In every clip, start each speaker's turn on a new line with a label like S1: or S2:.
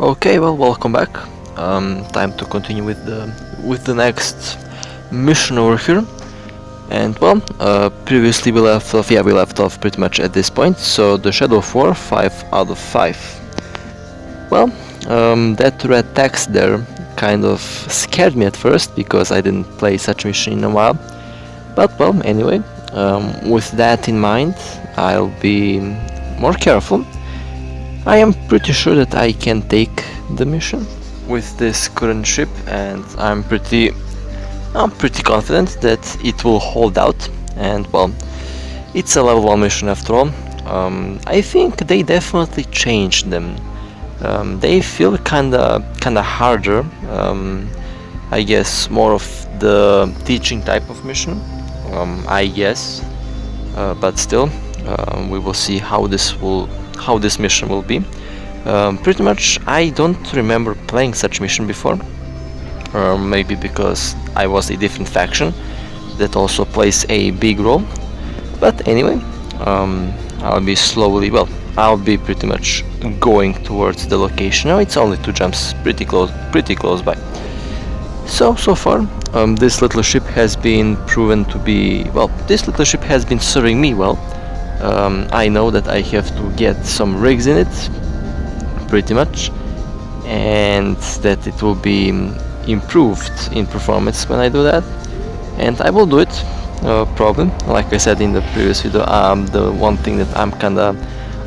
S1: Okay, well, welcome back. Time to continue with the next mission over here. And well, previously we left off pretty much at this point. So the Shadow of War, 5 out of 5. Well, that red text there kind of scared me at first because I didn't play such mission in a while. But well, anyway, with that in mind, I'll be more careful. I am pretty sure that I can take the mission with this current ship, and I'm pretty confident that it will hold out. And well, it's a level 1 mission after all. I think they definitely changed them. They feel kinda harder. I guess more of the teaching type of mission. I guess, but still, we will see how this mission will be. Pretty much, I don't remember playing such mission before. Maybe because I was a different faction that also plays a big role. But anyway, I'll be pretty much going towards the location. Now it's only 2 jumps, pretty close by. So far, this little ship has been proven to be, well, this little ship has been serving me well. I know that I have to get some rigs in it, pretty much, and that it will be improved in performance when I do that, and I will do it, probably. Like I said in the previous video, the one thing that I'm kinda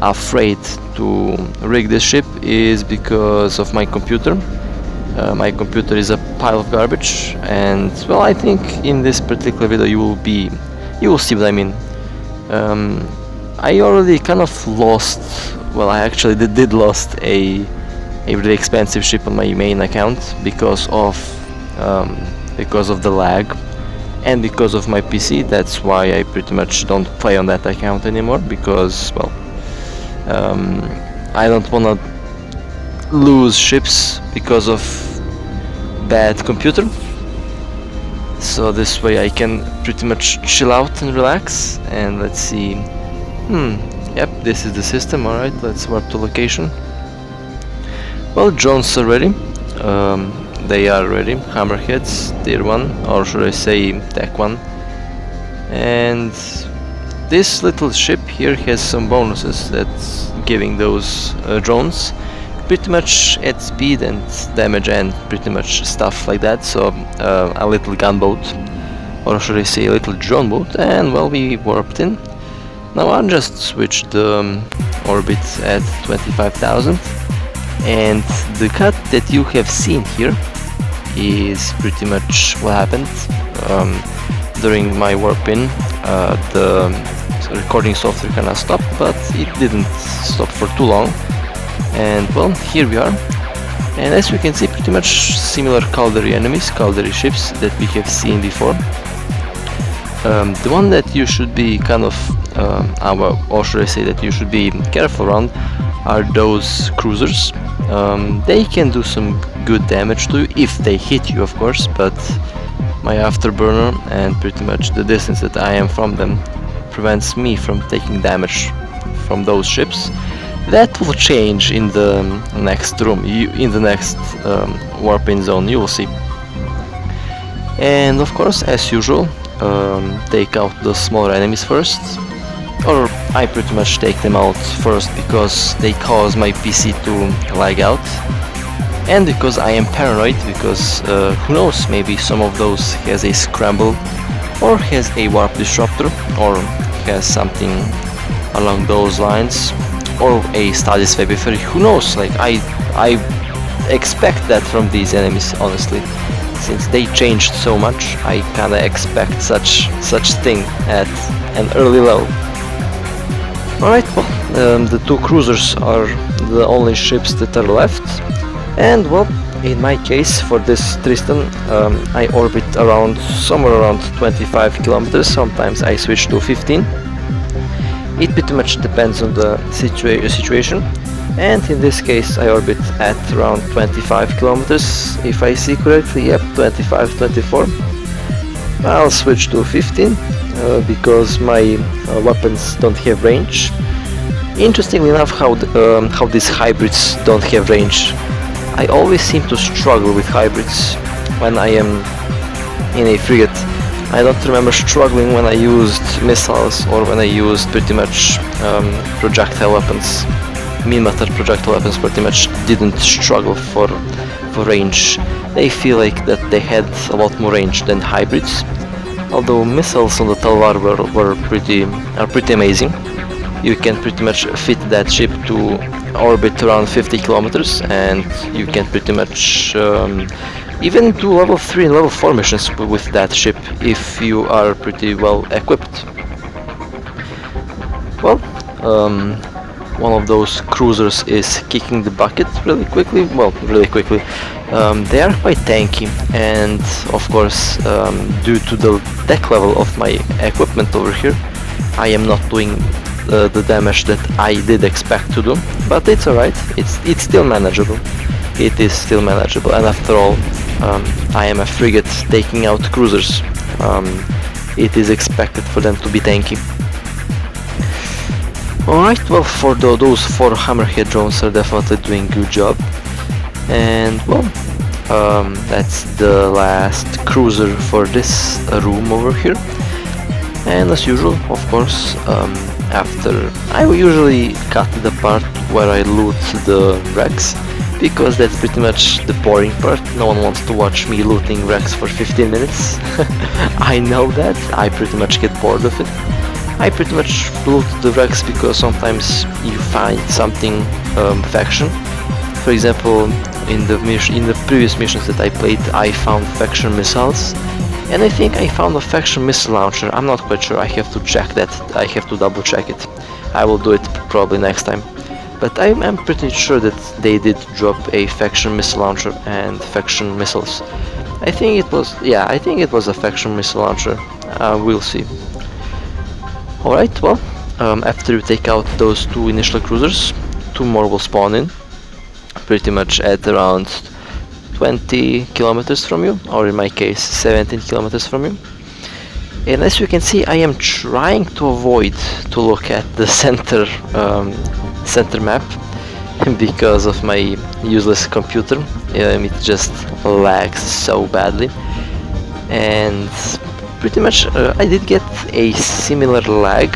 S1: afraid to rig this ship is because of my computer. My computer is a pile of garbage, and well, I think in this particular video you will see what I mean. I already kind of lost, well, I actually did lost a really expensive ship on my main account because of the lag and because of my PC. That's why I pretty much don't play on that account anymore, because, well, I don't wanna lose ships because of bad computer. So this way I can pretty much chill out and relax. And let's see. Yep, this is the system. Alright, let's warp to location. Well, drones are ready. They are ready. Hammerheads, tier 1, or should I say tech 1. And this little ship here has some bonuses that's giving those drones pretty much at speed and damage and pretty much stuff like that. So a little gunboat, or should I say a little drone boat, and well, we warped in. Now I'll just switch the orbit at 25,000, and the cut that you have seen here is pretty much what happened during my warp in. The recording software kinda stopped, but it didn't stop for too long. And well, here we are, and as you can see, pretty much similar Caldari enemies, Caldari ships that we have seen before. The one that you should be kind of, or should I say that you should be careful around, are those cruisers. They can do some good damage to you if they hit you, of course, but my afterburner and pretty much the distance that I am from them prevents me from taking damage from those ships. That will change in the next room, in the next warp-in zone, you will see. And of course, as usual, take out the smaller enemies first, or I pretty much take them out first because they cause my PC to lag out, and because I am paranoid, because who knows, maybe some of those has a scramble, or has a warp disruptor, or has something along those lines, or a status February, who knows. Like I expect that from these enemies, honestly. Since they changed so much, I kinda expect such thing at an early level. Alright, well, the 2 cruisers are the only ships that are left, and well, in my case, for this Tristan, I orbit somewhere around 25 kilometers. Sometimes I switch to 15. It pretty much depends on the situation. And in this case I orbit at around 25 kilometers, if I see correctly. Yep, 25, 24. I'll switch to 15 because my weapons don't have range. Interestingly enough, how these hybrids don't have range. I always seem to struggle with hybrids when I am in a frigate. I don't remember struggling when I used missiles or when I used pretty much projectile weapons. Min-matter projectile weapons pretty much didn't struggle for range. They feel like that they had a lot more range than hybrids. Although missiles on the Talvar are pretty amazing. You can pretty much fit that ship to orbit around 50 kilometers, and you can pretty much even do level 3 and level 4 missions with that ship if you are pretty well equipped. Well, one of those cruisers is kicking the bucket really quickly. Well, really quickly. They are quite tanky, and of course, due to the deck level of my equipment over here, I am not doing the damage that I did expect to do, but it's alright. It's still manageable. It is still manageable, and after all, I am a frigate taking out cruisers. It is expected for them to be tanky. Alright, well, for those 4 hammerhead drones are definitely doing a good job. And well, that's the last cruiser for this room over here. And as usual, of course, after I will usually cut the part where I loot the wrecks, because that's pretty much the boring part. No one wants to watch me looting wrecks for 15 minutes. I know that, I pretty much get bored of it. I pretty much loot the wrecks because sometimes you find something faction. For example, in the previous missions that I played, I found faction missiles, and I think I found a faction missile launcher. I'm not quite sure, I have to check that, I have to double check it. I will do it probably next time. But I'm pretty sure that they did drop a faction missile launcher and faction missiles. I think it was, yeah, I think it was a faction missile launcher. We'll see. Alright, well, after you take out those 2 initial cruisers, 2 more will spawn in, pretty much at around 20 kilometers from you, or in my case 17 kilometers from you. And as you can see, I am trying to avoid to look at the center map because of my useless computer. It just lags so badly, and pretty much I did get a similar lag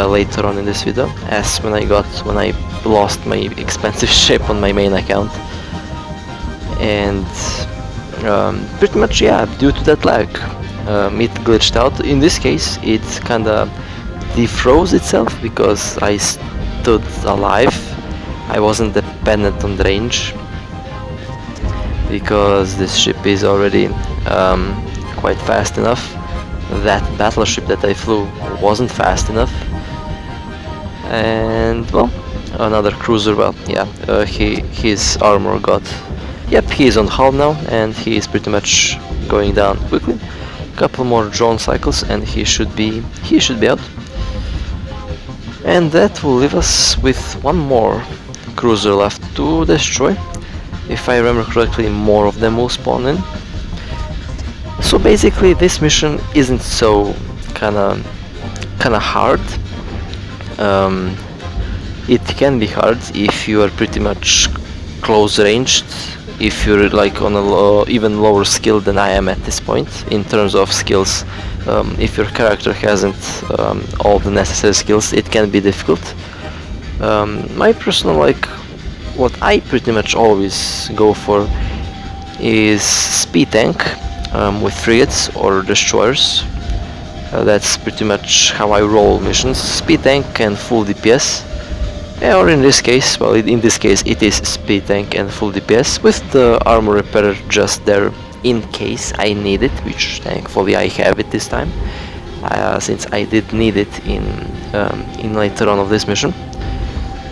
S1: later on in this video as when I lost my expensive ship on my main account. And pretty much, yeah, due to that lag, it glitched out. In this case, it kinda defroze itself because I stood alive. I wasn't dependent on the range because this ship is already quite fast enough. That battleship that I flew wasn't fast enough. And well, another cruiser, well, yeah, his armor got, yep, he is on hull now, and he is pretty much going down quickly. Couple more drone cycles and he should be out. And that will leave us with 1 more cruiser left to destroy. If I remember correctly, more of them will spawn in. So basically this mission isn't so kinda hard. It can be hard if you are pretty much close ranged, if you're like on a even lower skill than I am at this point in terms of skills. If your character hasn't all the necessary skills, it can be difficult. My personal, like, what I pretty much always go for is speed tank with frigates or destroyers. That's pretty much how I roll missions: speed tank and full DPS. Or in this case, well, in this case it is speed tank and full DPS with the armor repairer just there in case I need it, which thankfully I have it this time, since I did need it in later on of this mission.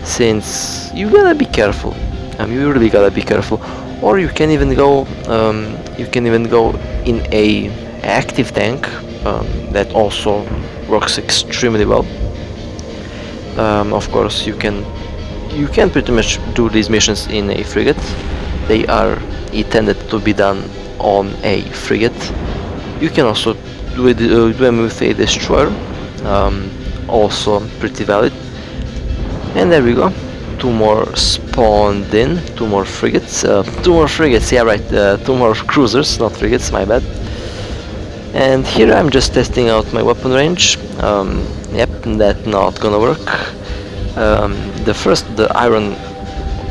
S1: Since you gotta be careful, you really gotta be careful, or you can even go in a active tank that also works extremely well. Of course, you can pretty much do these missions in a frigate. They are intended to be done on a frigate. You can also do them with a destroyer, also pretty valid. And there we go, two more spawned in, two more frigates, yeah right, two more cruisers, not frigates, my bad. And here I'm just testing out my weapon range. Yep, that's not gonna work. The iron,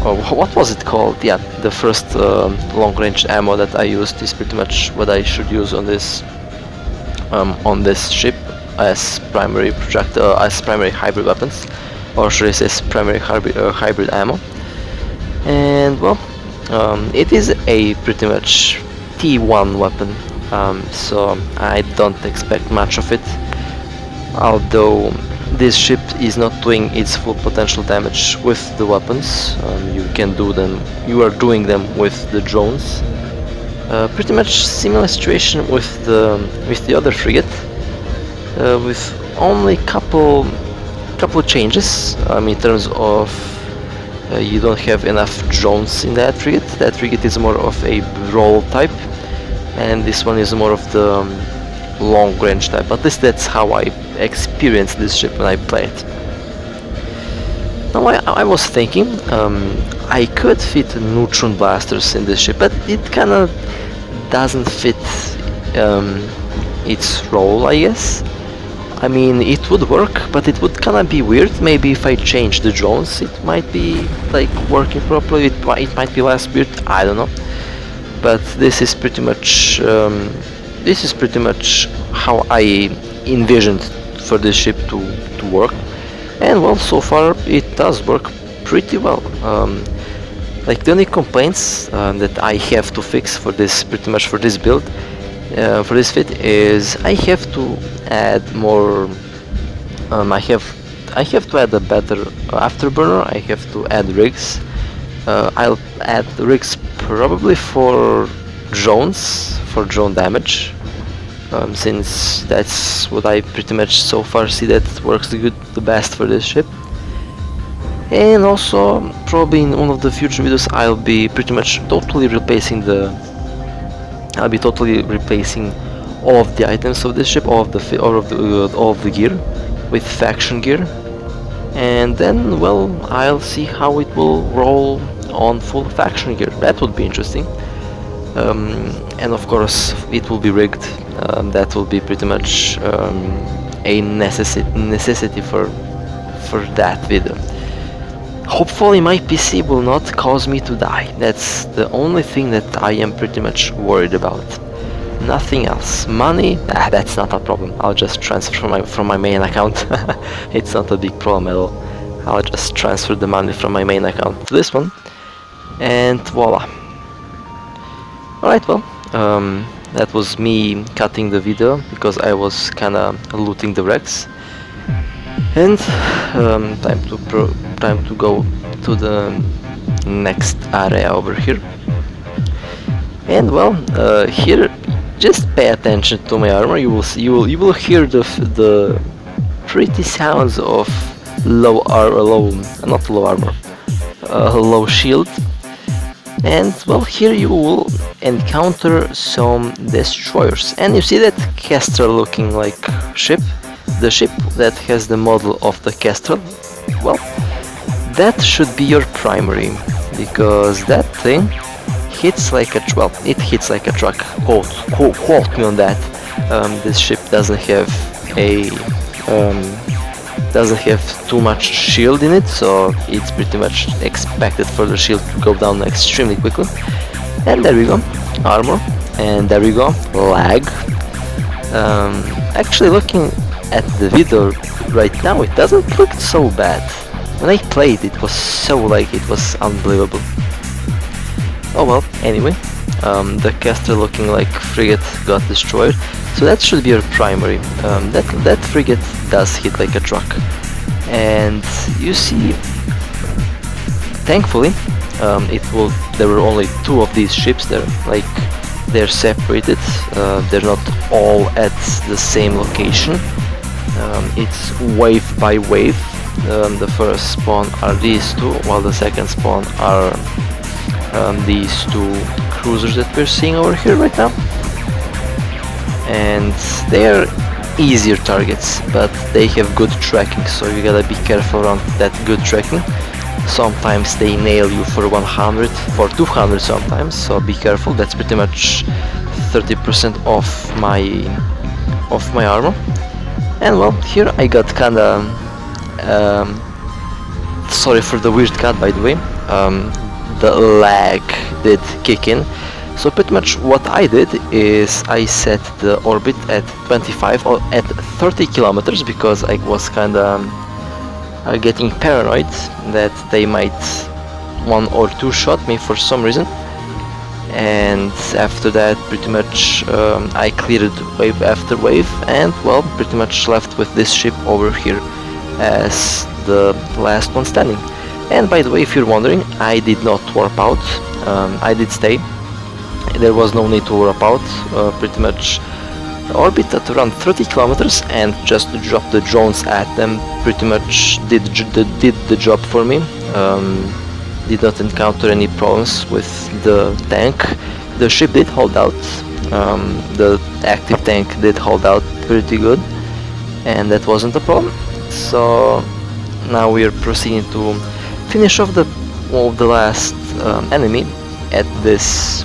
S1: oh, what was it called? Yeah, the first long range ammo that I used is pretty much what I should use on this ship as primary as primary hybrid weapons, or should I say primary hybrid ammo. And well, it is a pretty much T1 weapon, so I don't expect much of it, although this ship is not doing its full potential damage with the weapons. You are doing them with the drones. Pretty much similar situation with the other frigate, with only couple changes in terms of you don't have enough drones in that frigate. That frigate is more of a brawl type, and this one is more of the long range type. At least that's how I experienced this ship when I play it. Now I was thinking I could fit neutron blasters in this ship, but it kinda doesn't fit its role, I guess. I mean, it would work, but it would kinda be weird. Maybe if I change the drones, it might be like working properly. It might be less weird. I don't know. But this is pretty much how I envisioned for this ship to work. And well, so far it does work pretty well. Like the only complaints that I have to fix for this, pretty much for this build, for this fit, is I have to add more. I have to add a better afterburner. I have to add rigs. I'll add rigs probably for drones, for drone damage, since that's what I pretty much so far see that works the best for this ship. And also probably in one of the future videos I'll be pretty much totally replacing all of the items of this ship, all of the gear, with faction gear. And then, well, I'll see how it will roll on full faction gear. That would be interesting. And of course it will be rigged. That will be pretty much a necessity for that video. Hopefully my PC will not cause me to die. That's the only thing that I am pretty much worried about. Nothing else. Money, that's not a problem. I'll just transfer from my main account. It's not a big problem at all. I'll just transfer the money from my main account to this one, and voila. Alright, well, that was me cutting the video because I was kinda looting the wrecks. And time to go to the next area over here. And well, here, just pay attention to my armor. You will hear the pretty sounds of low shield. And well, here you will encounter some destroyers, and you see that Kestrel looking like ship, the ship that has the model of the Kestrel. Well, that should be your primary, because that thing hits like a it hits like a truck. Quote me on that. This ship doesn't have too much shield in it, so it's pretty much expected for the shield to go down extremely quickly. And there we go, armor, and there we go, lag. Actually, looking at the video right now, it doesn't look so bad. When I played, it was it was unbelievable. Oh well, anyway, the Kestrel looking like frigate got destroyed, so that should be your primary. That frigate does hit like a truck, and you see, thankfully, there were only two of these ships there. Like, they're separated. They're not all at the same location. It's wave by wave. The first spawn are these two, while the second spawn are these two cruisers that we're seeing over here right now. And they are easier targets, but they have good tracking, so you gotta be careful around that good tracking. Sometimes they nail you for 100, for 200 sometimes, so be careful. That's pretty much 30% off my armor. And well, here I got kinda sorry for the weird cut, by the way. The lag did kick in. So pretty much what I did is I set the orbit at 25 or at 30 kilometers because I was kinda getting paranoid that they might one or two shot me for some reason. And after that, pretty much I cleared wave after wave, and well, pretty much left with this ship over here as the last one standing. And by the way, if you're wondering, I did not warp out. I did stay. There was no need to warp out. Pretty much orbit at around 30 kilometers and just drop the drones at them. Pretty much did the job for me. Did not encounter any problems with the tank. The ship did hold out. The active tank did hold out pretty good, and that wasn't a problem. So now we are proceeding to finish off the last enemy at this.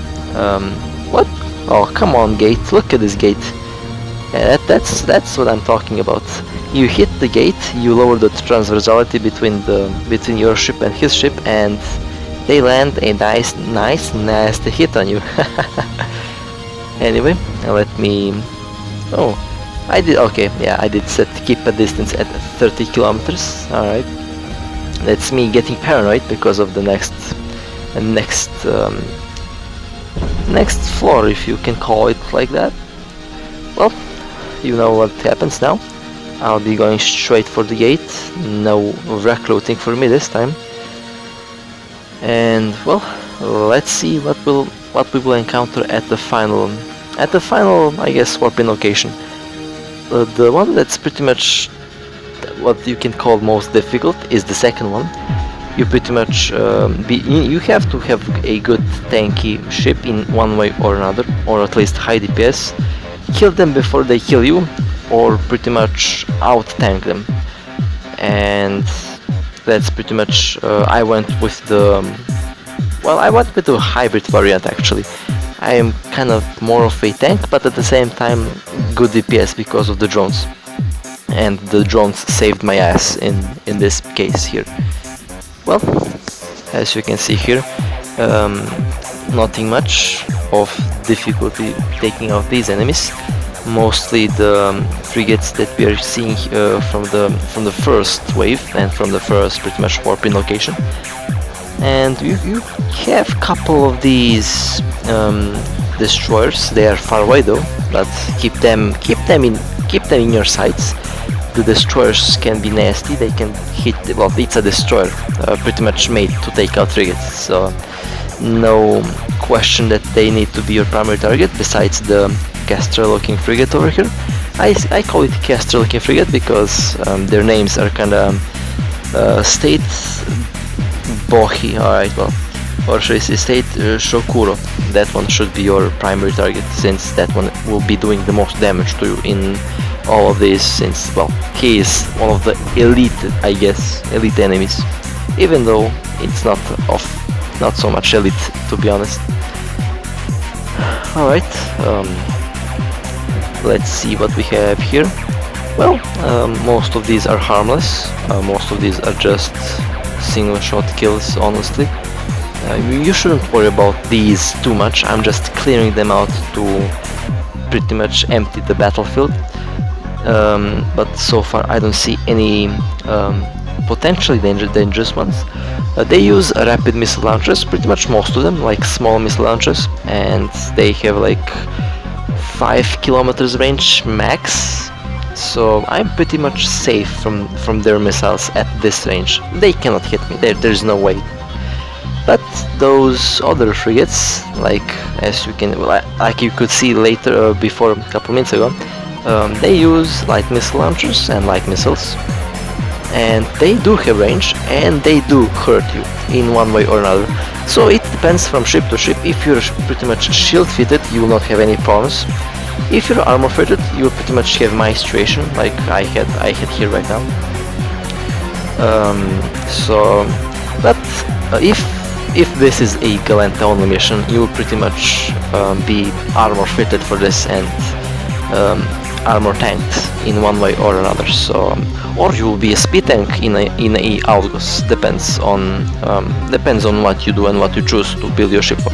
S1: What? Oh, come on, gate! Look at this gate. Yeah, that's what I'm talking about. You hit the gate, you lower the transversality between your ship and his ship, and they land a nice nasty hit on you. Anyway, let me. Oh, I did. Okay, yeah, I did set keep a distance at 30 kilometers. All right, that's me getting paranoid because of the next floor, if you can call it like that. Well, you know what happens now. I'll be going straight for the gate. No recruiting for me this time. And well, let's see what we will encounter at the final, I guess, warping location. The one that's pretty much what you can call most difficult is the second one. You pretty much you have to have a good tanky ship in one way or another, or at least high DPS. Kill them before they kill you, or pretty much out tank them. And that's pretty much I went with the hybrid variant actually. I am kind of more of a tank, but at the same time good DPS because of the drones, and the drones saved my ass in this case here. Well, as you can see here, nothing much of difficulty taking out these enemies. Mostly the frigates that we are seeing from the first wave and from the first pretty much warping location. And you have a couple of these destroyers. They are far away though, but keep them in your sights. The destroyers can be nasty. They can hit. Well, it's a destroyer, pretty much made to take out frigates. So no question that they need to be your primary target. Besides the Caster-looking frigate over here, I call it Caster-looking frigate because their names are kinda State Bohi. Alright, well, or should I say State Shokuro. That one should be your primary target, since that one will be doing the most damage to you in all of these, since, well, he is one of the elite, I guess, elite enemies, even though it's not so much elite, to be honest. Alright, let's see what we have here. Well, most of these are harmless, most of these are just single shot kills, honestly. You shouldn't worry about these too much. I'm just clearing them out to pretty much empty the battlefield. But so far I don't see any potentially dangerous ones. They use rapid missile launchers, pretty much most of them, like small missile launchers, and they have like 5 kilometers range max. So I'm pretty much safe from their missiles at this range. They cannot hit me. There's no way. But those other frigates, like as you can, like you could see later, before a couple minutes ago, they use light missile launchers and light missiles, and they do have range and they do hurt you in one way or another. So it depends from ship to ship. If you're pretty much shield fitted, you will not have any problems. If you're armor fitted, you will pretty much have my situation, like I had here right now. So But if this is a Gallente only mission, you will pretty much be armor fitted for this and armor tanked in one way or another. So, or you will be a speed tank in a Algos. Depends on what you do and what you choose to build your ship for.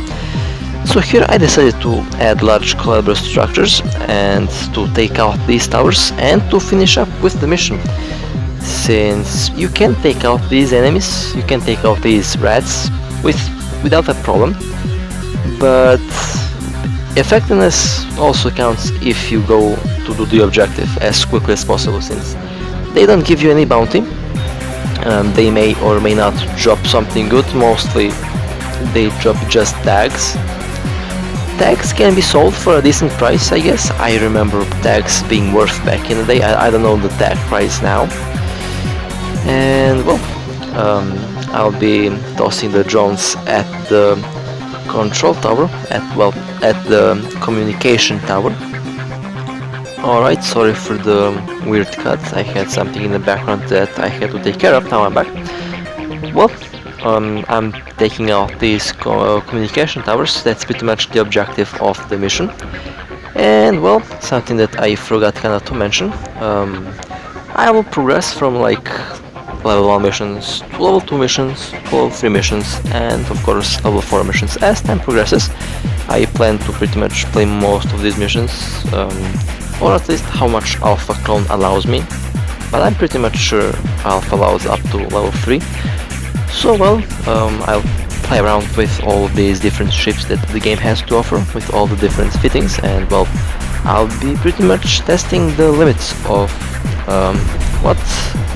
S1: So here I decided to add large caliber structures and to take out these towers and to finish up with the mission. Since you can take out these enemies, you can take out these rats without a problem, but effectiveness also counts if you go to do the objective as quickly as possible, since they don't give you any bounty. They may or may not drop something good. Mostly they drop just tags. Tags can be sold for a decent price, I guess. I remember tags being worth back in the day. I don't know the tag price now. And well, I'll be tossing the drones at the control tower, at the communication tower. Alright, sorry for the weird cut. I had something in the background that I had to take care of. Now I'm back. Well, I'm taking out these communication towers. That's pretty much the objective of the mission. And well, something that I forgot kinda to mention, I will progress from like level 1 missions to level 2 missions, to level 3 missions, and of course level 4 missions as time progresses. I plan to pretty much play most of these missions, or at least how much Alpha Clone allows me, but I'm pretty much sure Alpha allows up to level 3. So well, I'll play around with all of these different ships that the game has to offer, with all the different fittings, and well, I'll be pretty much testing the limits of what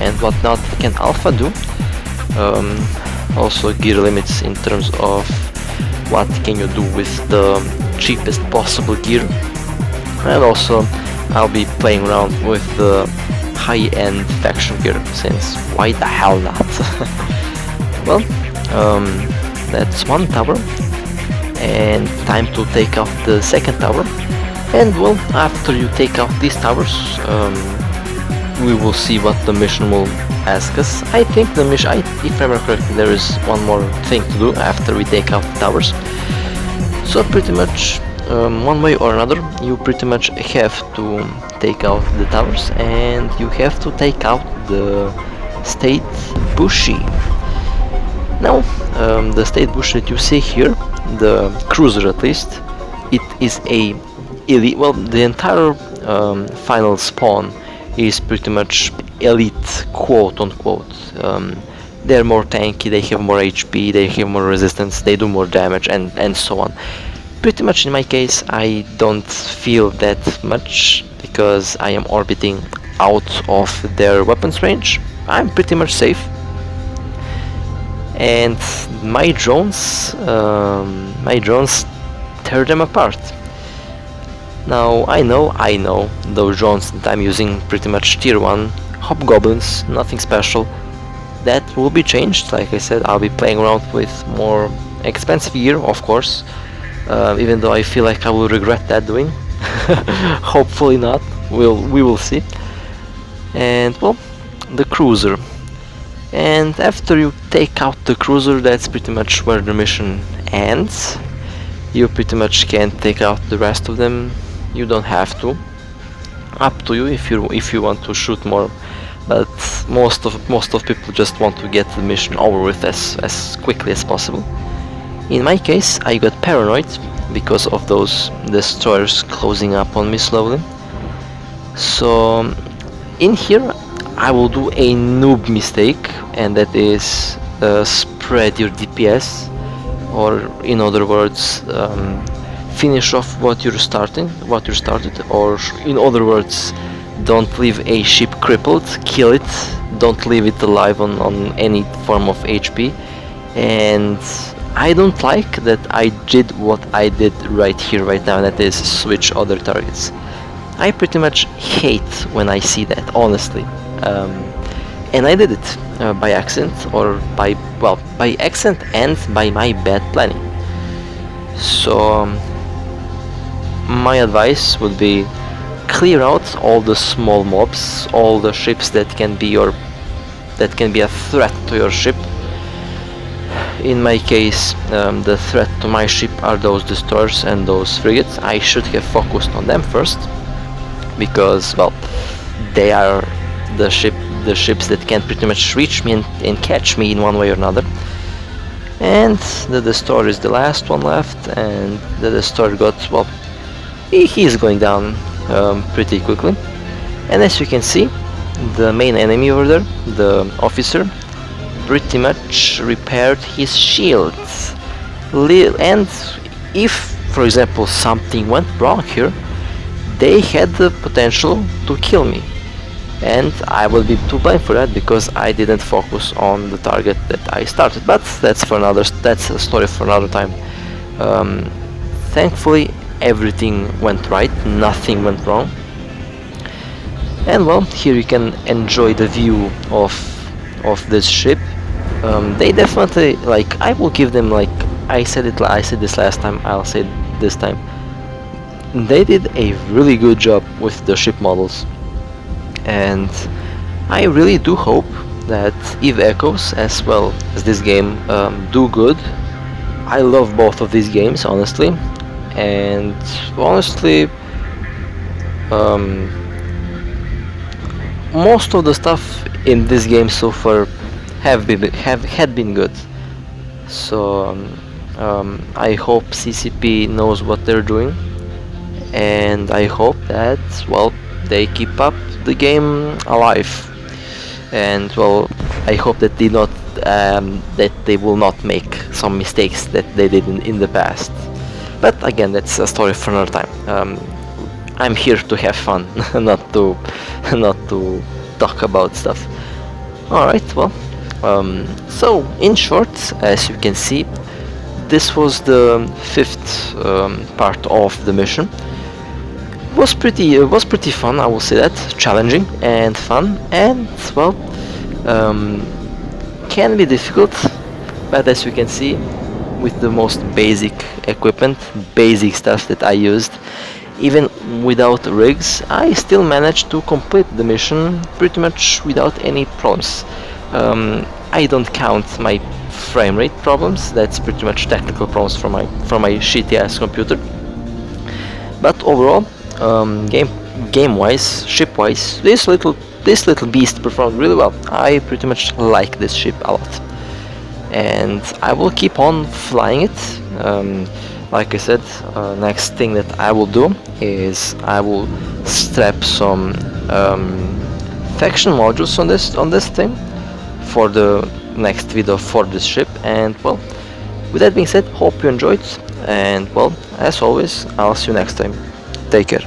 S1: and what not can Alpha do. Also gear limits in terms of what can you do with the cheapest possible gear, and also I'll be playing around with the high-end faction gear, since why the hell not? Well, that's one tower, and time to take out the second tower. And well, after you take out these towers, we will see what the mission will ask us. I think the mission, if I remember correctly, there is one more thing to do after we take out the towers. So pretty much, one way or another, you pretty much have to take out the towers, and you have to take out the state bushy. Now, the state bush that you see here, the cruiser at least, it is a elite. Well, the entire final spawn is pretty much elite, quote unquote. They're more tanky, they have more HP, they have more resistance, they do more damage, and so on. Pretty much in my case, I don't feel that much because I am orbiting out of their weapons range. I'm pretty much safe. And my drones tear them apart. Now I know those drones that I'm using, pretty much tier 1 hobgoblins, nothing special. That will be changed. Like I said, I'll be playing around with more expensive gear, of course, even though I feel like I will regret that doing. Hopefully not, we will see. And well, the cruiser. And after you take out the cruiser, that's pretty much where the mission ends. You pretty much can't take out the rest of them. You don't have to. Up to you if you want to shoot more. But most of people just want to get the mission over with as quickly as possible. In my case, I got paranoid because of those destroyers closing up on me slowly. So in here I will do a noob mistake, and that is spread your DPS, or in other words, finish off what you started, or in other words, don't leave a ship crippled, kill it, don't leave it alive on any form of HP. And I don't like that I did what I did right here, right now, and that is switch other targets. I pretty much hate when I see that, honestly. And I did it by accident, or by accident and by my bad planning. So my advice would be clear out all the small mobs, all the ships that can be a threat to your ship. in my case, the threat to my ship are those destroyers and those frigates. I should have focused on them first, because, well, they are the ships that can pretty much reach me and catch me in one way or another. And the destroyer is the last one left, and the destroyer got, well, he's going down pretty quickly. And as you can see, the main enemy over there, the officer, pretty much repaired his shields. And if, for example, something went wrong here, they had the potential to kill me. And I will be to blame for that, because I didn't focus on the target that I started. But that's a story for another time. Thankfully, everything went right, nothing went wrong. And well, here you can enjoy the view of this ship. They definitely, like, I will give them, like, I said this last time, I'll say it this time. They did a really good job with the ship models. And I really do hope that Eve Echoes, as well as this game, do good. I love both of these games, honestly. And honestly, most of the stuff in this game so far had been good. So I hope CCP knows what they're doing, and I hope that, well, they keep up the game alive. And well, I hope that they will not make some mistakes that they did in the past. But again, that's a story for another time. I'm here to have fun, not to talk about stuff. Alright, well, so in short, as you can see, this was the 5th part of the mission. It was pretty fun, I will say that. Challenging and fun, and well, can be difficult, but as you can see, with the most basic equipment, basic stuff that I used, even without rigs, I still managed to complete the mission pretty much without any problems. I don't count my frame rate problems, that's pretty much technical problems from my shitty ass computer. But overall, game wise, ship wise, this little beast performed really well. I pretty much like this ship a lot, and I will keep on flying it. Like I said, next thing that I will do is I will strap some faction modules on this thing for the next video for this ship. And well, with that being said, hope you enjoyed, and well, as always, I'll see you next time. Take care.